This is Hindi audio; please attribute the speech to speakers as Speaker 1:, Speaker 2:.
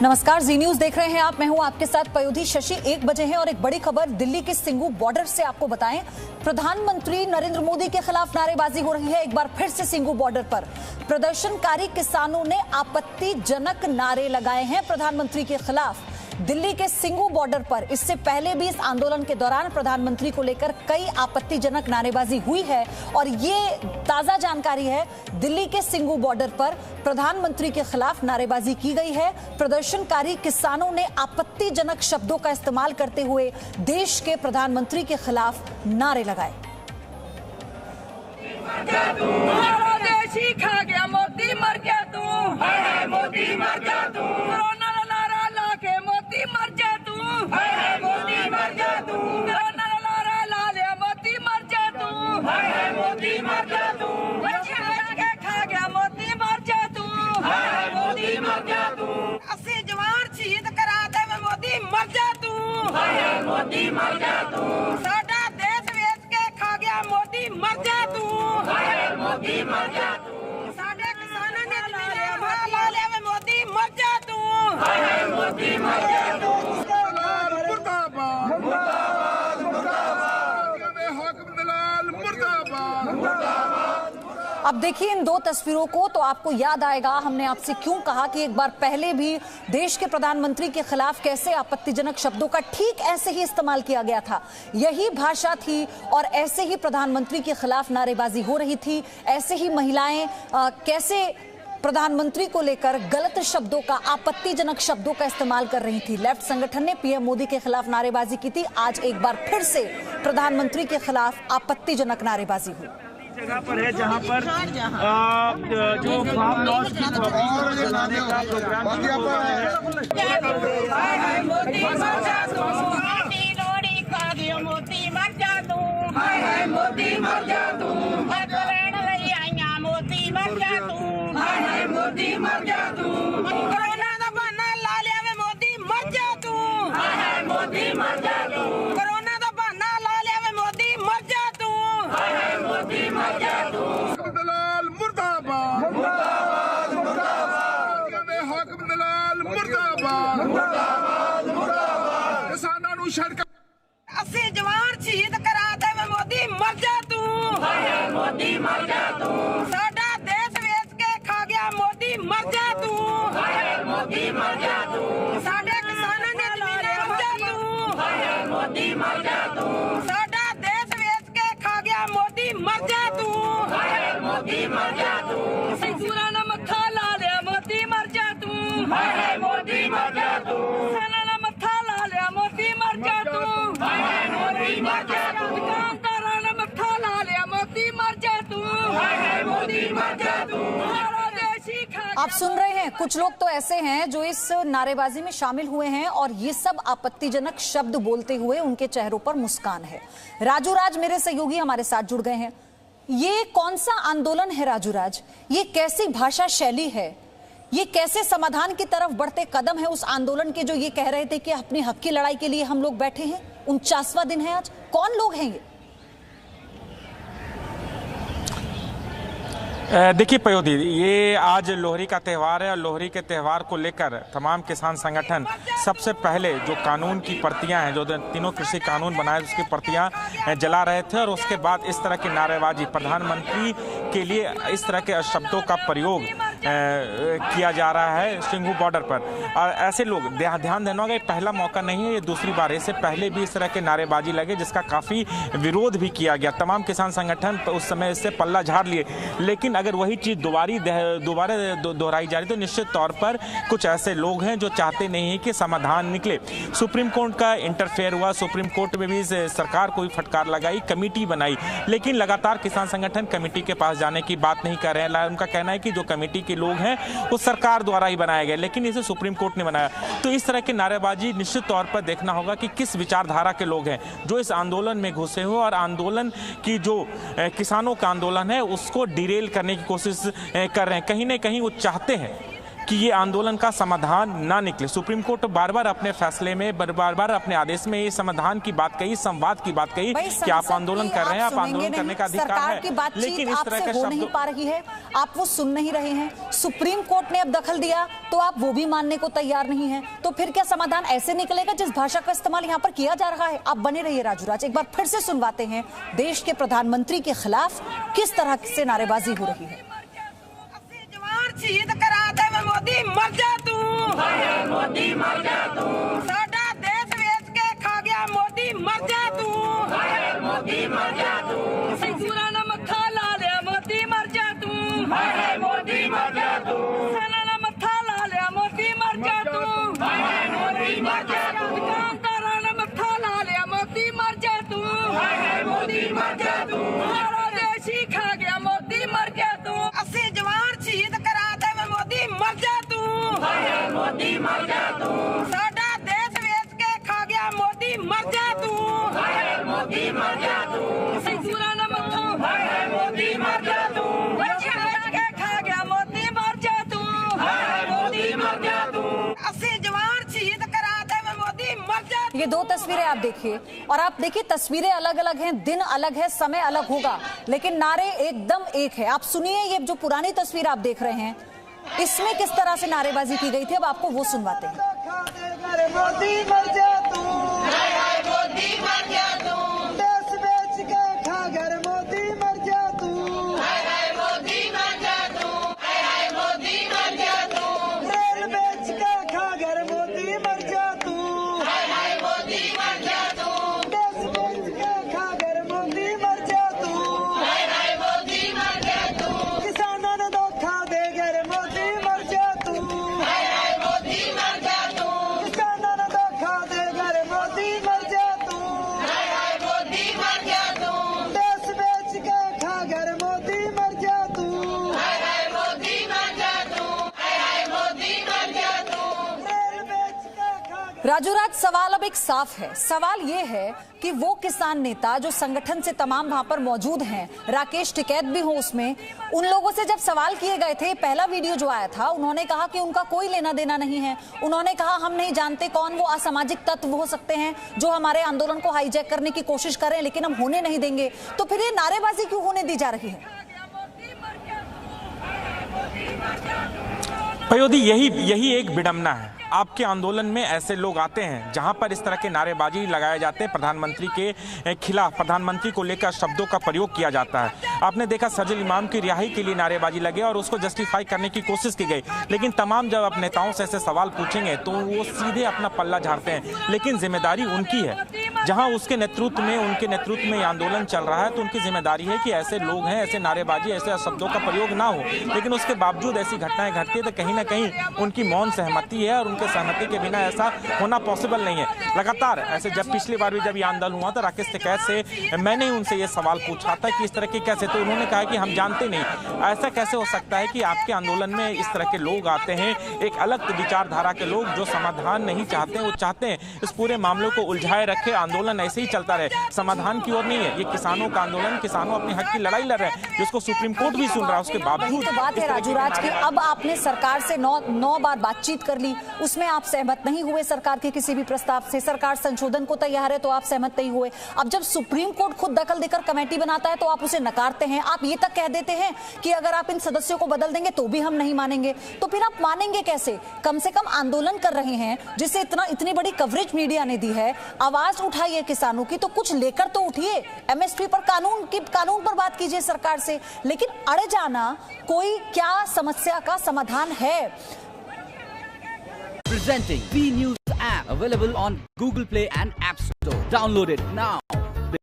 Speaker 1: नमस्कार, जी न्यूज देख रहे हैं आप। मैं हूं आपके साथ पयोधी शशि। 1 बजे हैं और एक बड़ी खबर दिल्ली के सिंगू बॉर्डर से आपको बताएं। प्रधानमंत्री नरेंद्र मोदी के खिलाफ नारेबाजी हो रही है। एक बार फिर से सिंगू बॉर्डर पर प्रदर्शनकारी किसानों ने आपत्तिजनक नारे लगाए हैं प्रधानमंत्री के खिलाफ। दिल्ली के सिंगू बॉर्डर पर इससे पहले भी इस आंदोलन के दौरान प्रधानमंत्री को लेकर कई आपत्तिजनक नारेबाजी हुई है और ये ताजा जानकारी है। दिल्ली के सिंगू बॉर्डर पर प्रधानमंत्री के खिलाफ नारेबाजी की गई है। प्रदर्शनकारी किसानों ने आपत्तिजनक शब्दों का इस्तेमाल करते हुए देश के प्रधानमंत्री के खिलाफ नारे लगाए।
Speaker 2: खा गया मोदी मर गया तू, मोदी मर गया तू, कोरोना नारा ला के मोदी मर जा तू, मोदी मर जा तू, कोरोना नारा ला लिया मोदी मर जा तू, मोदी मर जा तू, के खा गया मोदी मर जा तू, मोदी मर जा तू, अस्सी जवान शहीद करा दे मोदी मर जा तू, मोदी मर जा तू, साडा देश वेच के खा गया मोदी मर जा तू, मोदी मर जा तू, साडे किसानां ने जमीन ला लिया मोदी मर जा तू, मोदी मर जा तू, मुर्दाबाद मुर्दाबाद मुर्दाबाद, हाकिम दलाल मुर्दाबाद मुर्दाबाद।
Speaker 1: अब देखिए इन दो तस्वीरों को तो आपको याद आएगा हमने आपसे क्यों कहा कि एक बार पहले भी देश के प्रधानमंत्री के खिलाफ कैसे आपत्तिजनक शब्दों का ठीक ऐसे ही इस्तेमाल किया गया था। यही भाषा थी और ऐसे ही प्रधानमंत्री के खिलाफ नारेबाजी हो रही थी। ऐसे ही महिलाएं कैसे प्रधानमंत्री को लेकर गलत शब्दों का, आपत्तिजनक शब्दों का इस्तेमाल कर रही थी। लेफ्ट संगठन ने पीएम मोदी के खिलाफ नारेबाजी की थी। आज एक बार फिर से प्रधानमंत्री के खिलाफ आपत्तिजनक नारेबाजी हुई।
Speaker 3: जगह पर है जहां पर जो फार्म लॉस की चलाने का प्रोग्राम
Speaker 2: मोदी मर जा तू, लोड़ी खा गया मोदी मर जा तू, मोदी मर जा तू, लई आईया मोदी मर जा तू, मोदी मर जा तू, कोरोना दा बहाना ला लिया वे मोदी मर जा तू, मोदी मर जा तू, कोरोना दा बहाना ला लिया वे मोदी मर जा तू, मोदी मर जा तू, दलाल मुर्दाबाद मुर्दाबाद मुर्दाबाद, हाकिम दलाल मुर्दाबाद मुर्दाबाद मुर्दाबाद, किसानां नूं सड़क अस्सी जवान शहीद करा दे मोदी मर जा तू, मोदी मर जा तू, साडा देश वेच के खा गया मोदी मर जा तू, मोदी मर जा तू, साडे किसानां ने जमीन मर जा तू, मोदी मर जा तू, साडा देश वेच के खा गया मोदी मर जा तू, मोदी मर जा तू, सिंगूरा ना मत्था ला लिया मोदी मर जा तू, मोदी मर जा तू, सेना ना मत्था ला लिया मोदी मर जा तू, मोदी मर जा तू, दुकानदारां ने मत्था ला लिया मोदी मर जा तू, मोदी मर जा तू,
Speaker 1: आप सुन रहे हैं कुछ लोग तो ऐसे हैं जो इस नारेबाजी में शामिल हुए हैं और ये सब आपत्तिजनक शब्द बोलते हुए उनके चेहरों पर मुस्कान है। राजू राज मेरे सहयोगी हमारे साथ जुड़ गए हैं। ये कौन सा आंदोलन है राजू राज? ये कैसी भाषा शैली है? ये कैसे समाधान की तरफ बढ़ते कदम है उस आंदोलन के जो ये कह रहे थे कि अपनी हक की लड़ाई के लिए हम लोग बैठे हैं? 49वां दिन है आज। कौन लोग हैं ये?
Speaker 3: देखिए पयोधी, ये आज लोहरी का त्यौहार है और लोहरी के त्यौहार को लेकर तमाम किसान संगठन सबसे पहले जो कानून की प्रतियां हैं, जो तीनों कृषि कानून बनाए उसकी प्रतियां जला रहे थे और उसके बाद इस तरह की नारेबाजी, प्रधानमंत्री के लिए इस तरह के शब्दों का प्रयोग किया जा रहा है सिंगू बॉर्डर पर। और ऐसे लोग ध्यान देना होगा, ये पहला मौका नहीं है, ये दूसरी बार। इससे पहले भी इस तरह के नारेबाजी लगे जिसका काफ़ी विरोध भी किया गया। तमाम किसान संगठन उस समय इससे पल्ला झाड़ लिए, लेकिन अगर वही चीज़ दोबारा दोहराई जा रही तो निश्चित तौर पर कुछ ऐसे लोग हैं जो चाहते नहीं है कि समाधान निकले। सुप्रीम कोर्ट का इंटरफेयर हुआ, सुप्रीम कोर्ट में भी सरकार को भी फटकार लगाई, कमेटी बनाई, लेकिन लगातार किसान संगठन कमेटी के पास जाने की बात नहीं कर रहे हैं। उनका कहना है कि जो कमेटी के लोग हैं वो सरकार द्वारा ही बनाए गए, लेकिन इसे सुप्रीम कोर्ट ने बनाया। तो इस तरह की नारेबाजी निश्चित तौर पर देखना होगा कि किस विचारधारा के लोग हैं जो इस आंदोलन में घुसे हुए और आंदोलन की जो किसानों का आंदोलन है उसको डिरेल करने की कोशिश कर रहे हैं। कहीं ना कहीं वो चाहते हैं कि ये आंदोलन का समाधान ना निकले। सुप्रीम कोर्ट बार बार अपने फैसले में, बार बार अपने आदेश में ये समाधान की बात कही, संवाद की बात कही कि आप आंदोलन कर रहे हैं, आप आंदोलन करने का अधिकार है, लेकिन इस तरह के
Speaker 1: शब्द नहीं पा रही है, आप वो सुन नहीं रहे हैं। सुप्रीम कोर्ट ने अब दखल दिया तो आप वो भी मानने को तैयार नहीं है, तो फिर क्या समाधान ऐसे निकलेगा जिस भाषा का इस्तेमाल यहाँ पर किया जा रहा है? आप बने रहिए राजूराज, एक बार फिर से सुनवाते हैं देश के प्रधानमंत्री के खिलाफ किस तरह से नारेबाजी हो रही है।
Speaker 2: शहीद करा दे मोदी मर जा तू, मोदी मर जा तू, साडा देश बेच के खा गया मोदी मर जा तू, मोदी मर जा तू, सिंगूरा ना मत्था ला लिया मोदी मर जा तू, मोदी मर जा तू, सेना ना मत्था ला लिया मोदी मर जा तू, मोदी मर जा तू, दुकानदारा ना मत्था ला लिया मोदी मर जा तू, मोदी मर जा तू, सारा देश ही खा गया मोदी मर जा तू, अस्सी जवान शहीद करा मोदी मर जा तू, मोदी मर जा तू, साडा देश बेच के खा गया मोदी मर जा तू, मोदी मर जा तू, सिंगूरा ना मत्था, मोदी मर जा तू, बेच के खा गया मोदी मर जा तू, मोदी मर जा तू, अस्सी जवान शहीद करा दे मोदी मर जा।
Speaker 1: ये दो तस्वीरें आप देखिए, और आप देखिए तस्वीरें अलग अलग हैं, दिन अलग है, समय अलग होगा, लेकिन नारे एकदम एक है। आप सुनिए ये जो पुरानी तस्वीर आप देख रहे हैं, इसमें किस तरह से नारेबाजी की गई थी, अब आपको वो सुनवाते हैं।
Speaker 4: मोदी मर जा तू, मोदी मर जा तू, देश बेच के खा घर मोदी मर जा तू, मोदी मर जा तू, मोदी मर जा तू, रेल बेच के खा घर मोदी मर जा तू, मोदी मर जा तू, देश बेच के खा घर मोदी मर जा तू, मोदी मर जा तू, किसानों ने धोखा दे घर मोदी मर जा तू, मोदी मर जा तू, किसानों ने धोखा दे घर मोदी मर जा तू, मोदी मर जा तू, देश बेच के खा घर मोदी मर जा तू, मोदी मर जा तू, मोदी मर जा तू, रेल बेच के खा।
Speaker 1: राजूराज, सवाल अब एक साफ है। सवाल ये है कि वो किसान नेता जो संगठन से तमाम वहां पर मौजूद हैं, राकेश टिकैत भी हो उसमें, उन लोगों से जब सवाल किए गए थे, पहला वीडियो जो आया था, उन्होंने कहा कि उनका कोई लेना देना नहीं है। उन्होंने कहा हम नहीं जानते कौन वो असामाजिक तत्व हो सकते हैं जो हमारे आंदोलन को हाईजैक करने की कोशिश कर रहे हैं, लेकिन हम होने नहीं देंगे। तो फिर ये नारेबाजी क्यों होने दी जा रही है?
Speaker 3: पयोधी, यही एक विडंबना है। आपके आंदोलन में ऐसे लोग आते हैं जहां पर इस तरह के नारेबाजी लगाए जाते हैं, प्रधानमंत्री के खिलाफ, प्रधानमंत्री को लेकर शब्दों का प्रयोग किया जाता है। आपने देखा सजल इमाम की रिहाई के लिए नारेबाजी लगे और उसको जस्टिफाई करने की कोशिश की गई, लेकिन तमाम जब आप नेताओं से ऐसे सवाल पूछेंगे तो वो सीधे अपना पल्ला झाड़ते हैं। लेकिन जिम्मेदारी उनकी है, जहां उनके नेतृत्व में ये आंदोलन चल रहा है, तो उनकी जिम्मेदारी है कि ऐसे लोग हैं, ऐसे नारेबाजी, ऐसे शब्दों का प्रयोग ना हो। लेकिन उसके बावजूद ऐसी घटनाएं घटती है तो कहीं ना कहीं उनकी मौन सहमति है, और उनके सहमति के बिना ऐसा होना पॉसिबल नहीं है। लगातार ऐसे जब पिछली बार भी जब ये आंदोलन हुआ था, राकेश टिकैत से मैंने उनसे ये सवाल पूछा था कि इस तरह के कैसे, तो उन्होंने कहा कि हम जानते नहीं, ऐसा कैसे हो सकता है कि आपके आंदोलन में इस तरह के लोग आते हैं, एक अलग विचारधारा के लोग जो समाधान नहीं चाहते, वो चाहते हैं इस पूरे मामले को उलझाए रखे, आंदोलन ऐसे ही चलता रहे, समाधान की ओर नहीं है। ये किसानों का आंदोलन, किसानों अपने हक की लड़ाई लड़ रहे हैं, जिसको सुप्रीम कोर्ट भी सुन रहा है। उसके बावजूद
Speaker 1: तो बात है राजूराज की, अब आपने सरकार से 9 बार बातचीत कर ली, उसमें आप सहमत नहीं हुए सरकार के किसी भी प्रस्ताव से, सरकार संशोधन को तैयार है तो आप सहमत नहीं हुए। अब जब सुप्रीम कोर्ट खुद दखल देकर कमेटी बनाता है तो आप उसे नकारते हैं। आप ये तक कह देते हैं कि अगर आप इन सदस्यों को बदल देंगे तो भी हम नहीं मानेंगे। तो फिर आप मानेंगे कैसे? कम से कम आंदोलन कर रहे हैं जिसे इतनी बड़ी कवरेज मीडिया ने दी है, आवाज उठाई है किसानों की, तो कुछ लेकर तो उठिए। एमएसपी पर कानून पर बात कीजिए सरकार से, लेकिन अड़ जाना कोई क्या समस्या का समाधान है?
Speaker 5: Presenting B News app, available on Google Play and App Store. Download it now.